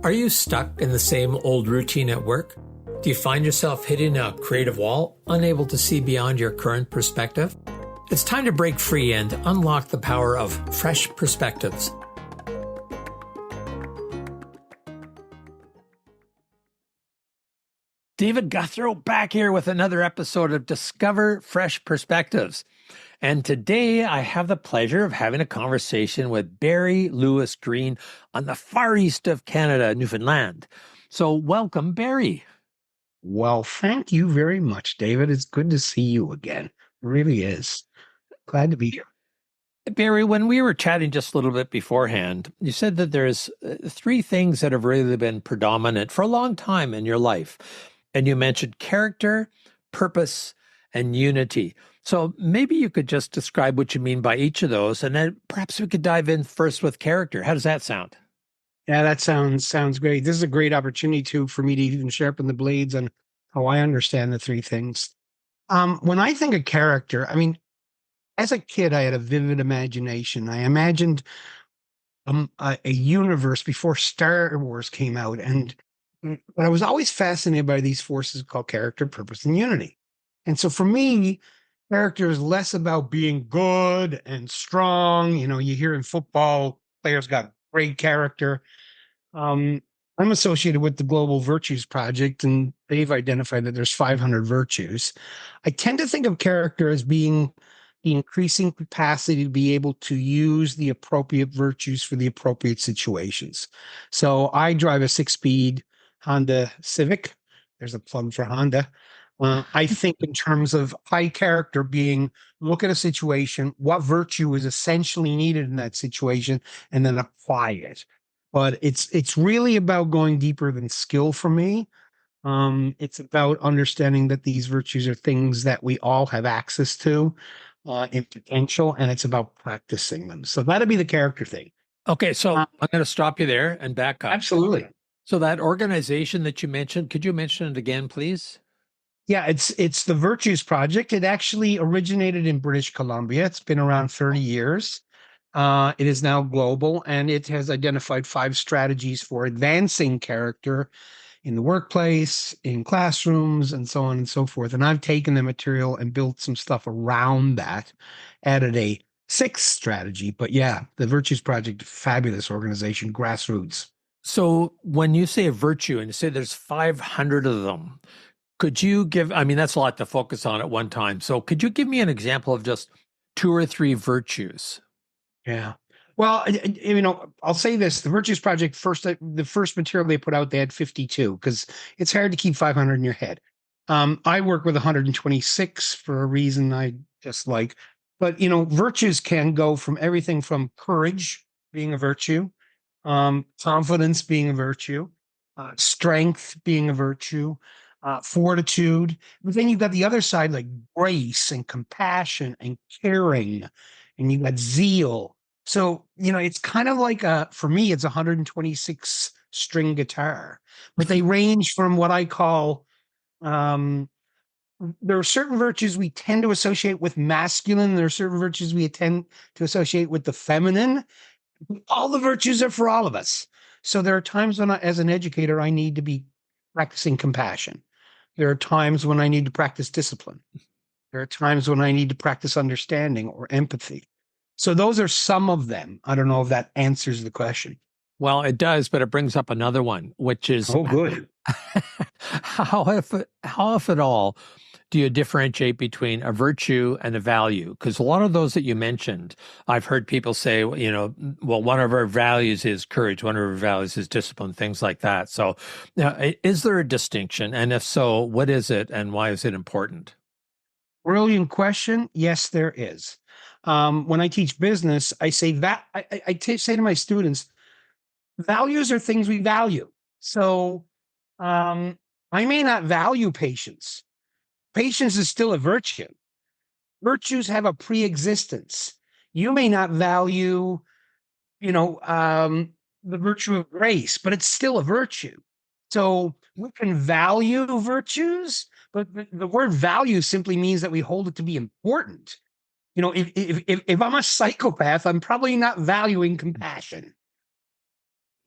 Are you stuck in the same old routine at work? Do you find yourself hitting a creative wall, unable to see beyond your current perspective? It's time to break free and unlock the power of fresh perspectives. David Gouthro back here with another episode of Discover Fresh Perspectives. And today I have the pleasure of having a conversation with Barry Lewis Green on the far east of Canada, Newfoundland. So welcome, Barry. Well, thank you very much, David. It's good to see you again. It really is. Glad to be here. Barry, when we were chatting just a little bit beforehand, you said that there's three things that have really been predominant for a long time in your life. And you mentioned character, purpose, and unity. So maybe you could just describe what you mean by each of those, and then perhaps we could dive in first with character. How does that sound? Yeah, that sounds great. This is a great opportunity for me to even sharpen the blades on how I understand the three things. When I think of character, as a kid, I had a vivid imagination. I imagined a universe before Star Wars came out, but I was always fascinated by these forces called character, purpose, and unity. And so for me, character is less about being good and strong. You know, you hear in football, players got great character. I'm associated with the Global Virtues Project, and they've identified that there's 500 virtues. I tend to think of character as being the increasing capacity to be able to use the appropriate virtues for the appropriate situations. So I drive a 6-speed Honda Civic. There's a plug for Honda. I think in terms of high character being, look at a situation, what virtue is essentially needed in that situation, and then apply it. But it's really about going deeper than skill for me. It's about understanding that these virtues are things that we all have access to in potential, and it's about practicing them. So that'd be the character thing. Okay, so I'm going to stop you there and back up. Absolutely. So that organization that you mentioned, could you mention it again, please? Yeah, it's the Virtues Project. It actually originated in British Columbia. It's been around 30 years. It is now global, and it has identified 5 strategies for advancing character in the workplace, in classrooms, and so on and so forth. And I've taken the material and built some stuff around that, added a 6th strategy. But yeah, the Virtues Project, fabulous organization, grassroots. So when you say a virtue and you say there's 500 of them, could you give, that's a lot to focus on at one time. So could you give me an example of just 2 or 3 virtues? Yeah. Well, I'll say this: the Virtues Project the first material they put out, they had 52 because it's hard to keep 500 in your head. I work with 126 for a reason I just like. But virtues can go from everything from courage being a virtue, confidence being a virtue, strength being a virtue, fortitude. But then you've got the other side, like grace and compassion and caring, and you've got zeal. So, it's kind of like for me, it's a 126 string guitar, but they range from what I call, there are certain virtues we tend to associate with masculine. There are certain virtues we tend to associate with the feminine. All the virtues are for all of us. So there are times when as an educator, I need to be practicing compassion. There are times when I need to practice discipline. There are times when I need to practice understanding or empathy. So those are some of them. I don't know if that answers the question. Well, it does, but it brings up another one, which is, oh, good. how, if at all, do you differentiate between a virtue and a value? Because a lot of those that you mentioned, I've heard people say, well, one of our values is courage, one of our values is discipline, things like that. So is there a distinction? And if so, what is it and why is it important? Brilliant question. Yes, there is. When I teach business, I say that I say to my students, values are things we value. So I may not value patience. Patience is still a virtue. Virtues have a pre-existence. You may not value, the virtue of grace, but it's still a virtue. So we can value virtues, but the word value simply means that we hold it to be important. If I'm a psychopath, I'm probably not valuing compassion.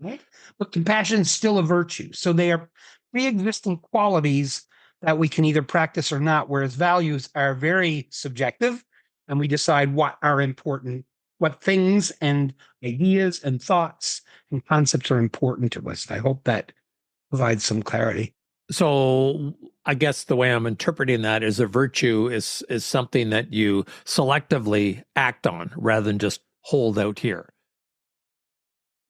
right? But compassion is still a virtue. So they are pre-existing qualities that we can either practice or not, whereas values are very subjective and we decide what are important, what things and ideas and thoughts and concepts are important to us. I hope that provides some clarity. So I guess the way I'm interpreting that is a virtue is something that you selectively act on rather than just hold out here.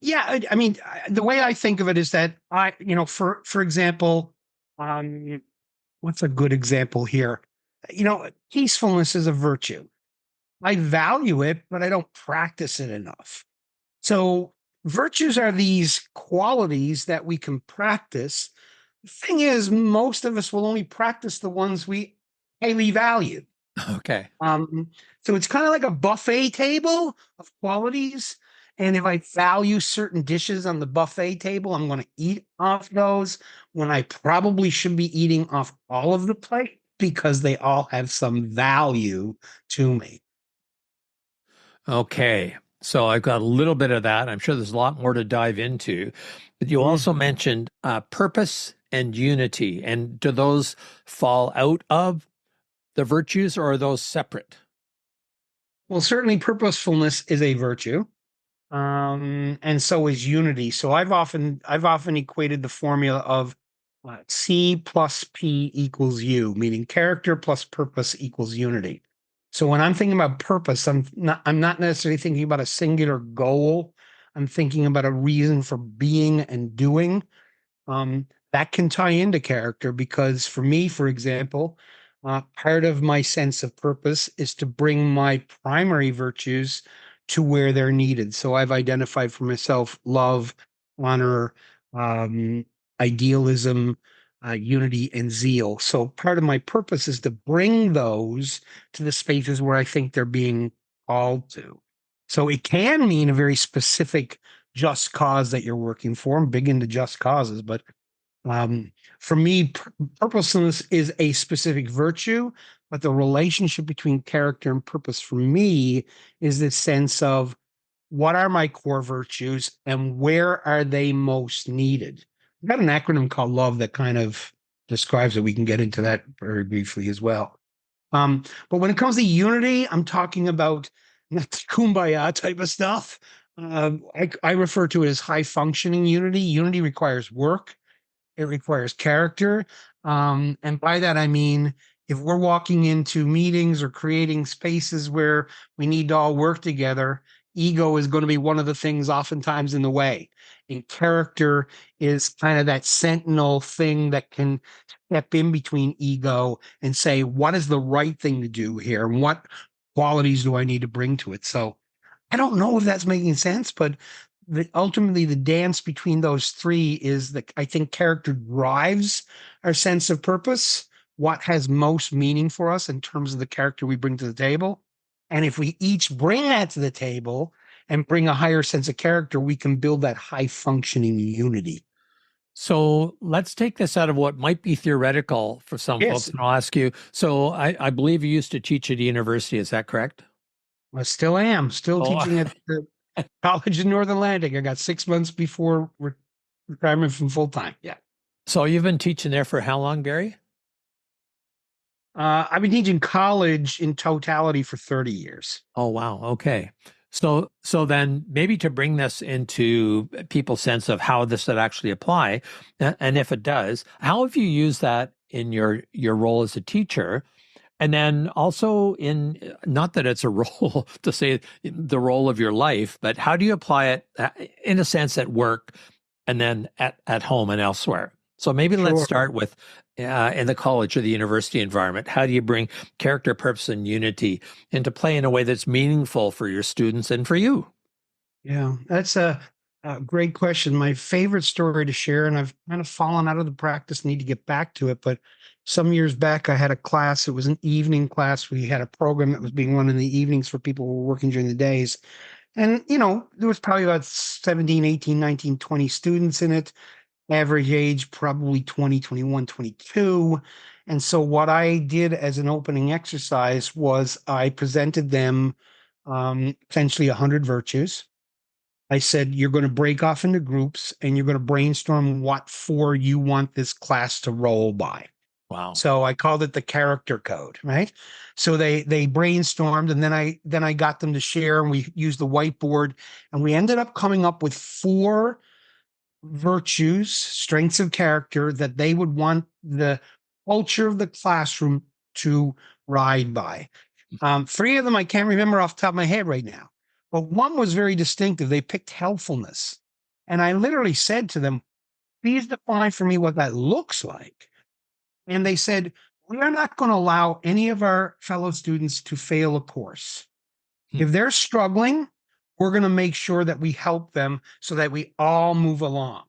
Yeah, I mean, the way I think of it is that for example, um, what's a good example here? Peacefulness is a virtue. I value it, but I don't practice it enough. So virtues are these qualities that we can practice. The thing is, most of us will only practice the ones we highly value. Okay. Um, so it's kind of like a buffet table of qualities. And if I value certain dishes on the buffet table, I'm going to eat off those when I probably should be eating off all of the plate because they all have some value to me. Okay. So I've got a little bit of that. I'm sure there's a lot more to dive into. But you also Mhm. mentioned purpose and unity. And do those fall out of the virtues or are those separate? Well, certainly purposefulness is a virtue. And so is unity. So I've often equated the formula of C plus P equals U, meaning character plus purpose equals unity. So when I'm thinking about purpose, I'm not necessarily thinking about a singular goal. I'm thinking about a reason for being and doing. That can tie into character because for me, for example, part of my sense of purpose is to bring my primary virtues to where they're needed. So I've identified for myself love, honor, um, idealism, unity, and zeal. So part of my purpose is to bring those to the spaces where I think they're being called to. So it can mean a very specific just cause that you're working for. I'm big into just causes, but um, for me, purposefulness is a specific virtue, but the relationship between character and purpose for me is this sense of what are my core virtues and where are they most needed? I've got an acronym called LOVE that kind of describes it. We can get into that very briefly as well. But when it comes to unity, I'm talking about not the kumbaya type of stuff. I refer to it as high functioning unity. Unity requires work, it requires character. And by that, I mean, if we're walking into meetings or creating spaces where we need to all work together, ego is going to be one of the things oftentimes in the way. And character is kind of that sentinel thing that can step in between ego and say, what is the right thing to do here? And what qualities do I need to bring to it? So I don't know if that's making sense, but ultimately the dance between those three is that I think character drives our sense of purpose, what has most meaning for us in terms of the character we bring to the table. And if we each bring that to the table and bring a higher sense of character, we can build that high functioning unity. So let's take this out of what might be theoretical for some folks, Yes, and I'll ask you. So I believe you used to teach at a university. Is that correct? I still am, still Oh, teaching at the college in North Atlantic. I got 6 months before retirement from full time. Yeah. so you've been teaching there for how long, Barry? I've been teaching college in totality for 30 years. Oh, wow. Okay. So then maybe to bring this into people's sense of how this would actually apply, and if it does, how have you used that in your role as a teacher? And then also in, not that it's a role to say the role of your life, but how do you apply it in a sense at work and then at home and elsewhere? So maybe let's Sure. start with in the college or the university environment. How do you bring character, purpose, and unity into play in a way that's meaningful for your students and for you? Yeah, that's a great question. My favorite story to share, and I've kind of fallen out of the practice, need to get back to it. But some years back, I had a class. It was an evening class. We had a program that was being run in the evenings for people who were working during the days. And, there was probably about 17, 18, 19, 20 students in it. Average age, probably 20, 21, 22. And so what I did as an opening exercise was I presented them essentially 100 virtues. I said, you're going to break off into groups and you're going to brainstorm what for you want this class to roll by. Wow. So I called it the character code, right? So they brainstormed, and then I got them to share, and we used the whiteboard, and we ended up coming up with four virtues, strengths of character that they would want the culture of the classroom to ride by. Three of them I can't remember off the top of my head right now, but one was very distinctive. They picked helpfulness. And I literally said to them, please define for me what that looks like. And they said, we are not going to allow any of our fellow students to fail a course. Hmm. If they're struggling, we're going to make sure that we help them so that we all move along.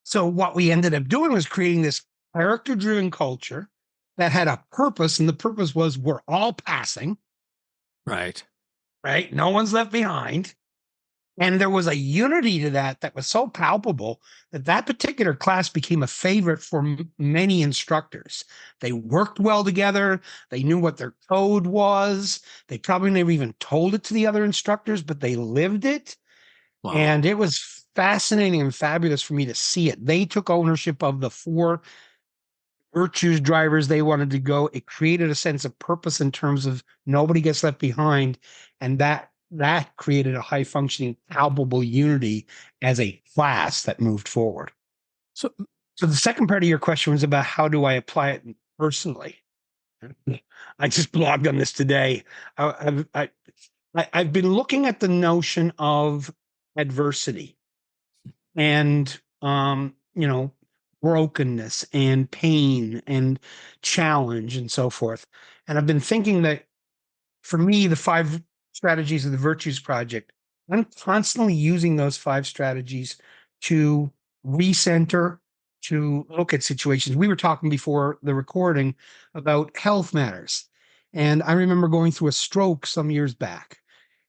So what we ended up doing was creating this character-driven culture that had a purpose, and the purpose was we're all passing, Right. right? No one's left behind. And there was a unity to that that was so palpable that that particular class became a favorite for many instructors. They worked well together. They knew what their code was. They probably never even told it to the other instructors, but they lived it. Wow. And it was fascinating and fabulous for me to see it. They took ownership of the four virtues drivers they wanted to go. It created a sense of purpose in terms of nobody gets left behind. And that created a high functioning, palpable unity as a class that moved forward. So, So the second part of your question was about how do I apply it personally? I just blogged on this today. I've been looking at the notion of adversity and brokenness and pain and challenge and so forth. And I've been thinking that for me, the five strategies of the Virtues Project, I'm constantly using those five strategies to recenter, to look at situations. We were talking before the recording about health matters. And I remember going through a stroke some years back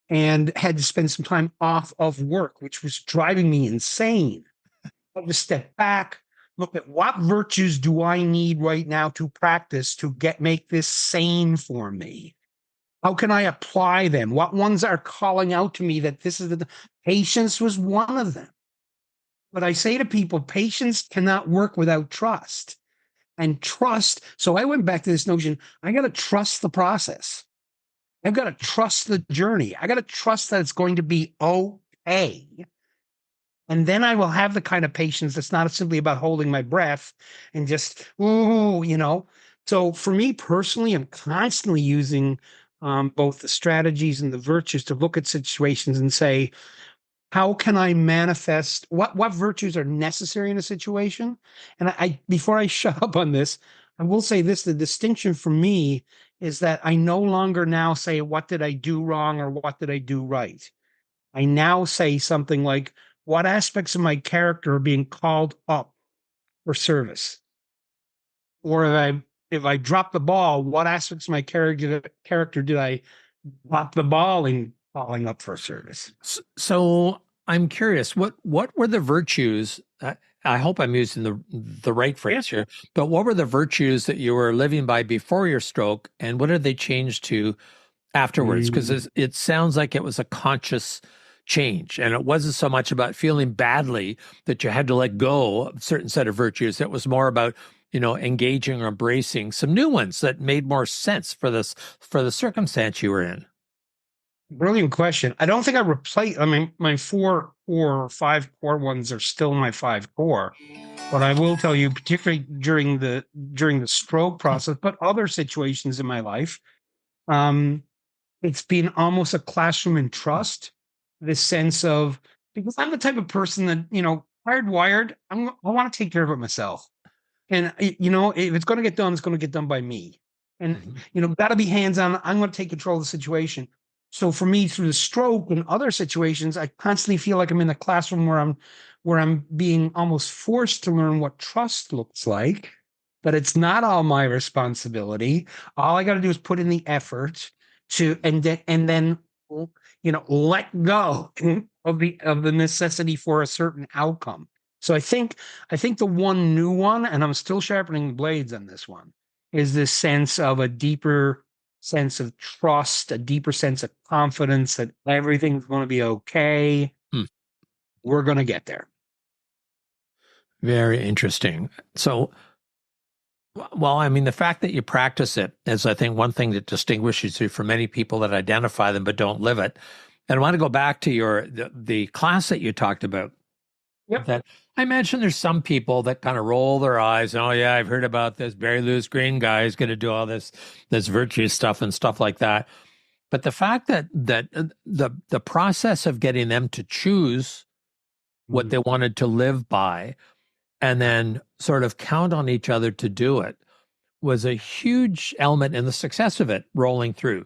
and had to spend some time off of work, which was driving me insane. I had to step back, look at what virtues do I need right now to practice to make this sane for me. How can I apply them? What ones are calling out to me that this is patience was one of them. But I say to people, patience cannot work without trust. And trust, so I went back to this notion, I got to trust the process. I've got to trust the journey. I got to trust that it's going to be okay. And then I will have the kind of patience that's not simply about holding my breath and just, ooh. So for me personally, I'm constantly using both the strategies and the virtues to look at situations and say, how can I manifest what virtues are necessary in a situation? And I before I shut up on this, I will say this: the distinction for me is that I no longer now say, what did I do wrong or what did I do right? I now say something like, what aspects of my character are being called up for service? Or if I drop the ball, what aspects of my character did I drop the ball in calling up for service? so I'm curious, what were the virtues? I hope I'm using the right Yeah. phrase here, but what were the virtues that you were living by before your stroke, and what did they change to afterwards? Because Mm. it sounds like it was a conscious change, and it wasn't so much about feeling badly that you had to let go of a certain set of virtues. It was more about engaging or embracing some new ones that made more sense for the circumstance you were in. Brilliant question. I don't think I replaced, I mean, my four or five core ones are still my five core. But I will tell you, particularly during the stroke process, but other situations in my life, um, it's been almost a classroom in trust. This sense of because I'm the type of person that hardwired. I want to take care of it myself. And if it's going to get done, it's going to get done by me. And Mhm. got to be hands on. I'm going to take control of the situation. So for me, through the stroke and other situations, I constantly feel like I'm in a classroom where I'm being almost forced to learn what trust looks like. But it's not all my responsibility. All I got to do is put in the effort and then let go of the necessity for a certain outcome. So I think the one new one, and I'm still sharpening the blades on this one, is this sense of a deeper sense of trust, a deeper sense of confidence that everything's going to be okay. Hmm. we're going to get there. Very interesting. So, well, I mean, the fact that you practice it is, I think, one thing that distinguishes you from many people that identify them but don't live it. And I want to go back to the class that you talked about. Yep. That I imagine there's some people that kind of roll their eyes. Oh yeah, I've heard about this. Barry Lewis Green guy is going to do all this virtue stuff and stuff like that. But the fact that the process of getting them to choose what Mhm. they wanted to live by and then sort of count on each other to do it was a huge element in the success of it rolling through.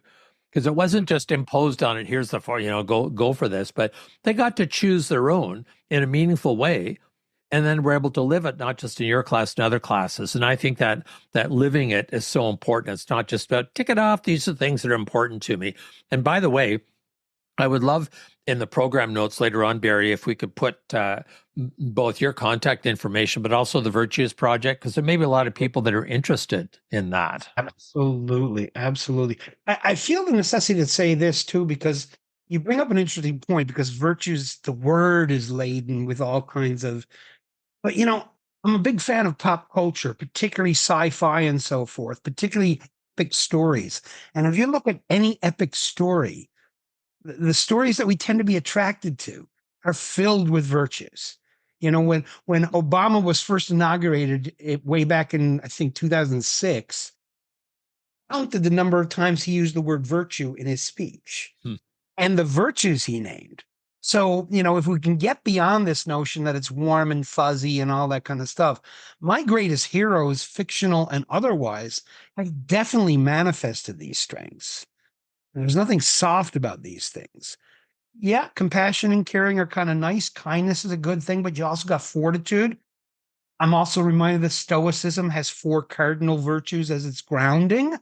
Because it wasn't just imposed on it, here's the for, go for this, but they got to choose their own in a meaningful way. And then we're able to live it, not just in your class, in other classes. And I think that living it is so important. It's not just about tick it off. These are things that are important to me. And by the way, I would love in the program notes later on, Barry, if we could put both your contact information, but also the Virtues Project, because there may be a lot of people that are interested in that. Absolutely. Absolutely. I feel the necessity to say this too, because you bring up an interesting point because virtues, the word is laden with all kinds of, but I'm a big fan of pop culture, particularly sci-fi and so forth, particularly epic stories. And if you look at any epic story, the stories that we tend to be attracted to are filled with virtues. When Obama was first inaugurated way back in, I think, 2006, counted the number of times he used the word virtue in his speech Hmm. and the virtues he named. So, if we can get beyond this notion that it's warm and fuzzy and all that kind of stuff, my greatest heroes, fictional and otherwise, have definitely manifested these strengths. There's nothing soft about these things. Yeah, compassion and caring are kind of nice. Kindness is a good thing, but you also got fortitude. I'm also reminded that Stoicism has four cardinal virtues as its grounding.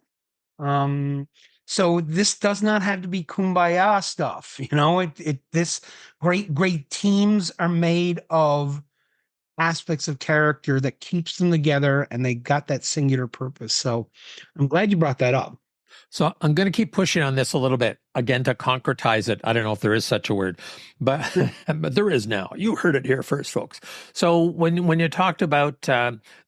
Um, so this does not have to be kumbaya stuff. This great teams are made of aspects of character that keeps them together and they got that singular purpose. So I'm glad you brought that up. So I'm going to keep pushing on this a little bit again to concretize it. I don't know if there is such a word, but but there is now. You heard it here first, folks. So when you talked about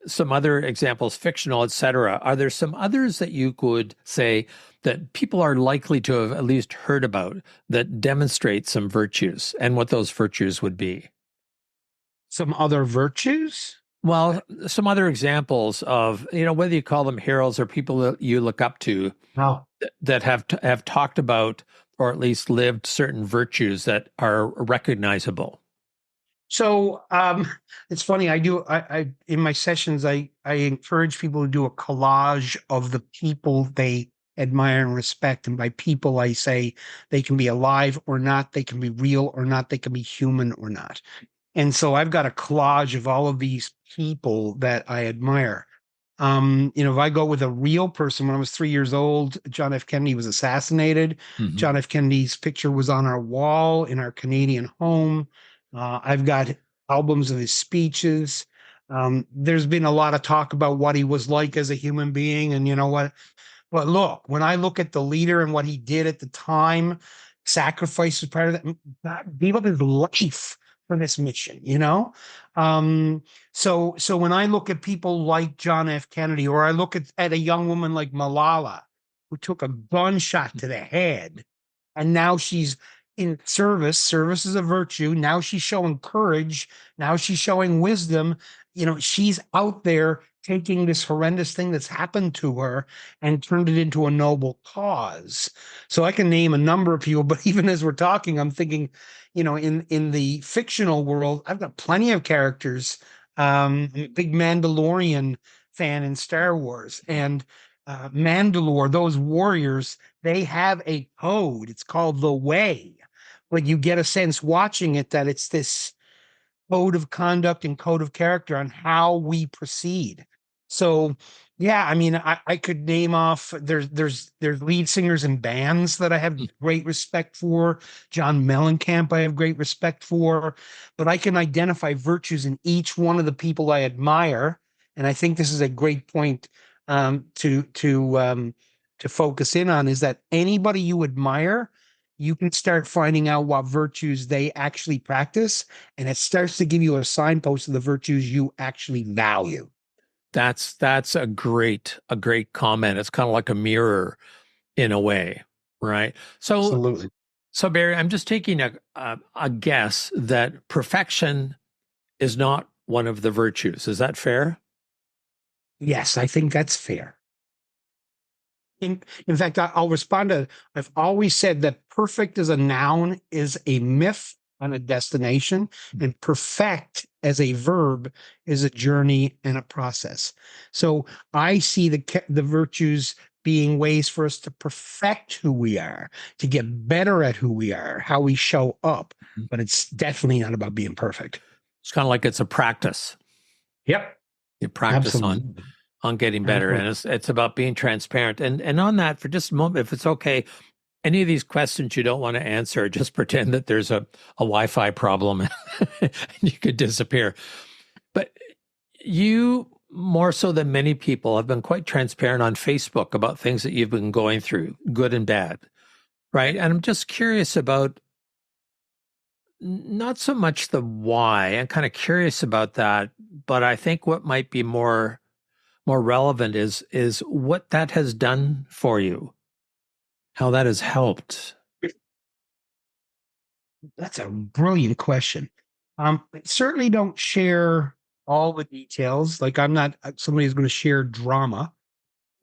some other examples, fictional, etc., are there some others that you could say that people are likely to have at least heard about that demonstrate some virtues and what those virtues would be? Some other virtues? Well, some other examples of, whether you call them heroes or people that you look up to No. that have talked about or at least lived certain virtues that are recognizable. So it's funny. I in my sessions I encourage people to do a collage of the people they admire and respect. And by people I say they can be alive or not, they can be real or not, they can be human or not. And so I've got a collage of all of these people that I admire. If I go with a real person, when I was 3 years old, John F. Kennedy was assassinated. Mhm. John F. Kennedy's picture was on our wall in our Canadian home. I've got albums of his speeches. There's been a lot of talk about what he was like as a human being. And you know what? But look, when I look at the leader and what he did at the time, sacrifice was part of that. God gave up his life for this mission. Um, so when I look at people like John F. Kennedy, or I look at a young woman like Malala, who took a gunshot to the head, and now she's in service. Service is a virtue. Now she's showing courage. Now she's showing wisdom. She's out there taking this horrendous thing that's happened to her and turned it into a noble cause. So I can name a number of people, but even as we're talking, I'm thinking, in the fictional world, I've got plenty of characters. I'm a big Mandalorian fan in Star Wars, and Mandalore, those warriors, they have a code. It's called the Way, but you get a sense watching it that it's this code of conduct and code of character on how we proceed. So, yeah, I mean, I could name off. There's lead singers in bands that I have great respect for. John Mellencamp, I have great respect for, but I can identify virtues in each one of the people I admire, and I think this is a great point to focus in on is that anybody you admire you can start finding out what virtues they actually practice, and it starts to give you a signpost of the virtues you actually value. That's a great comment. It's kind of like a mirror in a way, right? So Absolutely. so Barry, I'm just taking a guess that perfection is not one of the virtues. Is that fair? Yes, I think that's fair. In fact, I'll respond to, I've always said that perfect as a noun is a myth and a destination, and perfect as a verb is a journey and a process. So I see the virtues being ways for us to perfect who we are, to get better at who we are, how we show up. But it's definitely not about being perfect. It's kind of like it's a practice. Yep. You practice Absolutely. on getting better, and Absolutely. it's about being transparent. And on that, for just a moment, if it's okay, any of these questions you don't want to answer, just pretend that there's a Wi-Fi problem and you could disappear. But you, more so than many people, have been quite transparent on Facebook about things that you've been going through, good and bad, right? And I'm just curious about not so much the why. I'm kind of curious about that, but I think what might be more relevant is what that has done for you, how that has helped. That's a brilliant question. I certainly don't share all the details. Like I'm not somebody who's going to share drama,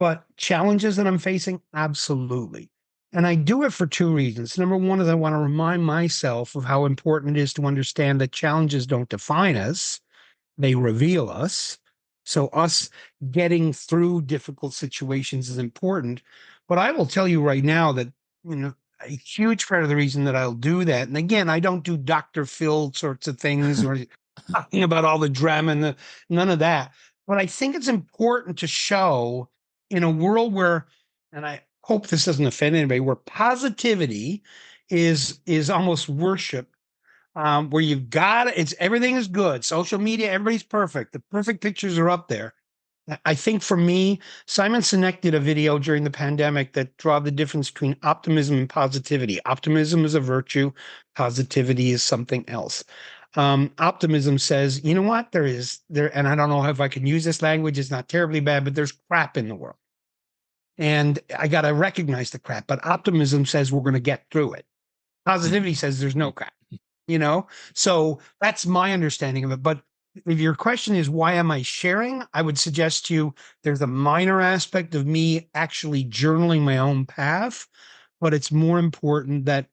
but challenges that I'm facing, absolutely. And I do it for two reasons. Number one is I want to remind myself of how important it is to understand that challenges don't define us, they reveal us. So us getting through difficult situations is important. But I will tell you right now that, you know, a huge part of the reason that I'll do that, and again, I don't do Dr. Phil sorts of things or talking about all the drama and none of that. But I think it's important to show in a world where, and I hope this doesn't offend anybody, where positivity is almost worship, where you've got it's everything is good. Social media, everybody's perfect. The perfect pictures are up there. I think for me, Simon Sinek did a video during the pandemic that draw the difference between optimism and positivity. Optimism is a virtue, positivity is something else. Optimism says, you know what, and I don't know if I can use this language, it's not terribly bad, but there's crap in the world. And I got to recognize the crap. But optimism says we're going to get through it. Positivity says there's no crap, you know? So that's my understanding of it. But if your question is, why am I sharing? I would suggest to you there's a minor aspect of me actually journaling my own path, but it's more important that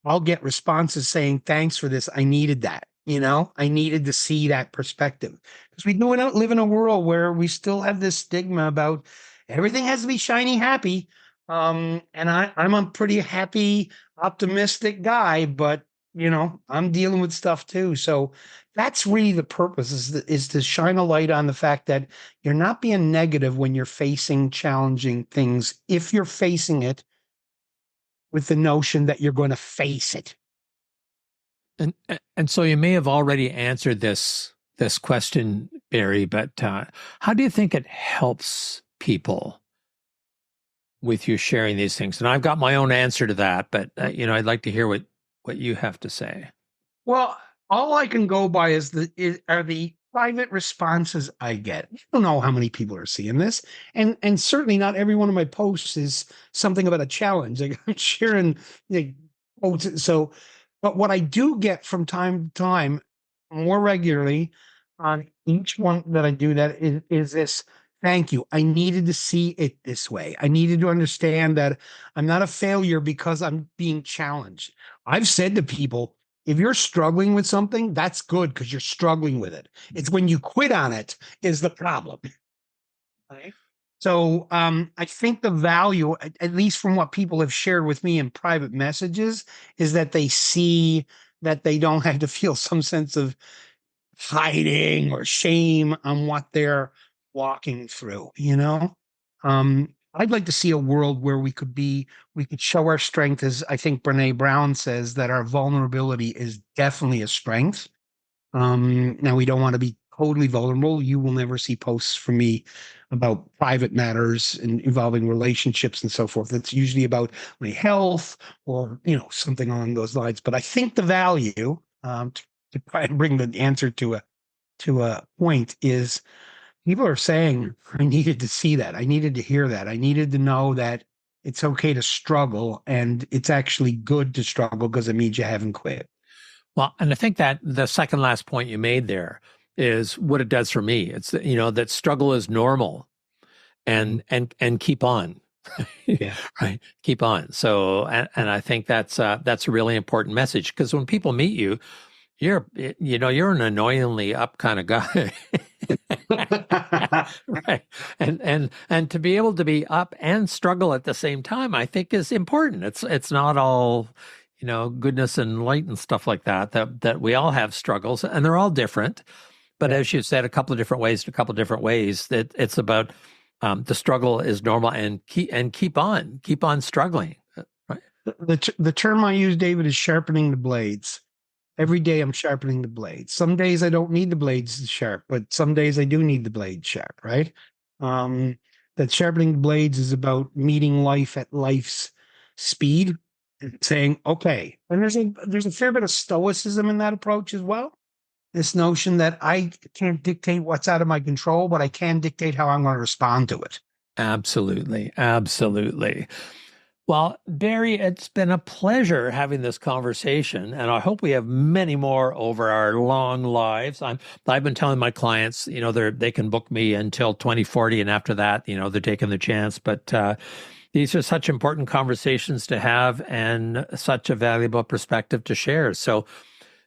I'll get responses saying, thanks for this. I needed that. I needed to see that perspective because we don't live in a world where we still have this stigma about everything has to be shiny, happy. And I'm a pretty happy, optimistic guy, but I'm dealing with stuff too. So that's really the purpose is to shine a light on the fact that you're not being negative when you're facing challenging things. If you're facing it with the notion that you're going to face it. And so you may have already answered this question, Barry, but how do you think it helps people with you sharing these things? And I've got my own answer to that, but I'd like to hear what you have to say. Well, all I can go by are the private responses I get. I don't know how many people are seeing this, and certainly not every one of my posts is something about a challenge. Like I'm sharing quotes. So, but what I do get from time to time, more regularly, on each one that I do that is this. Thank you. I needed to see it this way. I needed to understand that I'm not a failure because I'm being challenged. I've said to people, if you're struggling with something, that's good because you're struggling with it. It's when you quit on it is the problem. Okay. So I think the value, at least from what people have shared with me in private messages, is that they see that they don't have to feel some sense of hiding or shame on what they're walking through, I'd like to see a world where we could show our strength, as I think Brene Brown says, that our vulnerability is definitely a strength. Now we don't want to be totally vulnerable. You will never see posts from me about private matters and involving relationships and so forth. It's usually about my health or, something along those lines. But I think the value, to try and bring the answer to a point, is people are saying, I needed to see that. I needed to hear that. I needed to know that it's okay to struggle, and it's actually good to struggle because it means you haven't quit. Well, and I think that the second last point you made there is what it does for me. It's, that struggle is normal, and keep on. Yeah. Right. Keep on. So, and I think that's a really important message, because when people meet you, you're an annoyingly up kind of guy. Right. And to be able to be up and struggle at the same time, I think is important. It's not all, goodness and light and stuff like that we all have struggles, and they're all different. But as you said, a couple of different ways, that it's about, the struggle is normal, and keep on struggling. Right. The term I use, David, is sharpening the blades. Every day I'm sharpening the blades. Some days I don't need the blades sharp, but some days I do need the blades sharp, right? That sharpening the blades is about meeting life at life's speed and saying, okay. And there's a fair bit of stoicism in that approach as well. This notion that I can't dictate what's out of my control, but I can dictate how I'm going to respond to it. Absolutely. Absolutely. Well, Barry, it's been a pleasure having this conversation, and I hope we have many more over our long lives. I've been telling my clients, they can book me until 2040, and after that, they're taking the chance. But these are such important conversations to have, and such a valuable perspective to share. So,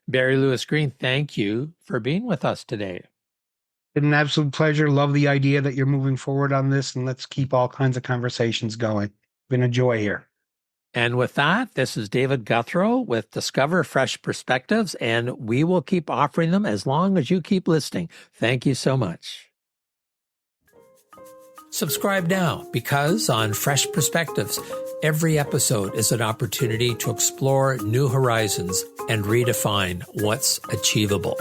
Barry Lewis Green, thank you for being with us today. Been an absolute pleasure. Love the idea that you're moving forward on this, and let's keep all kinds of conversations going. Been a joy here. And with that, this is David Gouthro with Discover Fresh Perspectives, and we will keep offering them as long as you keep listening. Thank you so much. Subscribe now, because on Fresh Perspectives, every episode is an opportunity to explore new horizons and redefine what's achievable.